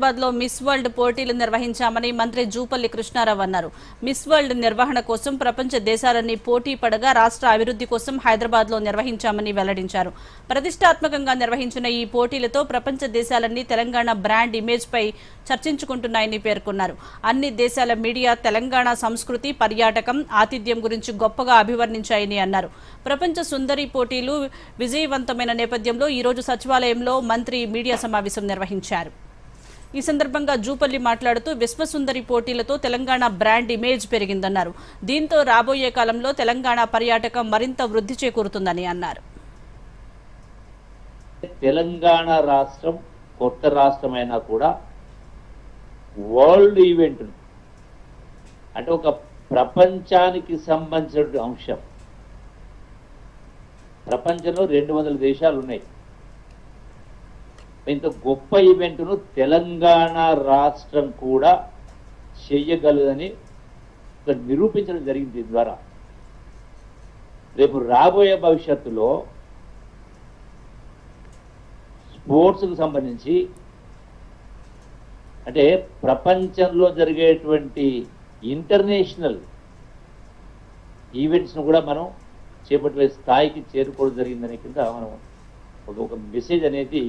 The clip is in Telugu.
హైదరాబాద్ లో మిస్ వరల్డ్ పోటీలు నిర్వహించామని మంత్రి జూపల్లి కృష్ణారావు అన్నారు. మిస్ వరల్డ్ నిర్వహణ కోసం ప్రపంచ దేశాలన్నీ పోటీ పడగా రాష్ట్ర అభివృద్ధి కోసం హైదరాబాద్ లో నిర్వహించామని వెల్లడించారు. ప్రతిష్టాత్మకంగా నిర్వహించిన ఈ పోటీలతో ప్రపంచ దేశాలన్నీ తెలంగాణ బ్రాండ్ ఇమేజ్ పై చర్చించుకుంటున్నాయని పేర్కొన్నారు. అన్ని దేశాల మీడియా తెలంగాణ సంస్కృతి, పర్యాటకం, ఆతిథ్యం గురించి గొప్పగా అభివర్ణించాయని అన్నారు. ప్రపంచ సుందరి పోటీలు విజయవంతమైన నేపథ్యంలో ఈ రోజు సచివాలయంలో మంత్రి మీడియా సమావేశం నిర్వహించారు. ఈ సందర్భంగా జూపల్లి మాట్లాడుతూ విశ్వసుందరి పోటీలతో తెలంగాణ బ్రాండ్ ఇమేజ్ పెరిగిందన్నారు. దీంతో రాబోయే కాలంలో తెలంగాణ పర్యాటకం మరింత వృద్ధి చేకూరుతుందని అన్నారు. తెలంగాణ రాష్ట్రం కొత్త రాష్ట్రమైనా కూడా వరల్డ్ ఈవెంట్ అంటే ఒక ప్రపంచానికి సంబంధించిన అంశం. ప్రపంచంలో 200 దేశాలు ఉన్నాయి. ఇంత గొప్ప ఈవెంట్ను తెలంగాణ రాష్ట్రం కూడా చెయ్యగలదని నిరూపించడం జరిగింది. దీని ద్వారా రేపు రాబోయే భవిష్యత్తులో స్పోర్ట్స్కు సంబంధించి అంటే ప్రపంచంలో జరిగేటువంటి ఇంటర్నేషనల్ ఈవెంట్స్ను కూడా మనం చేపట్టే స్థాయికి చేరుకోవడం జరిగిందనే కింద మనం ఒక మెసేజ్ అనేది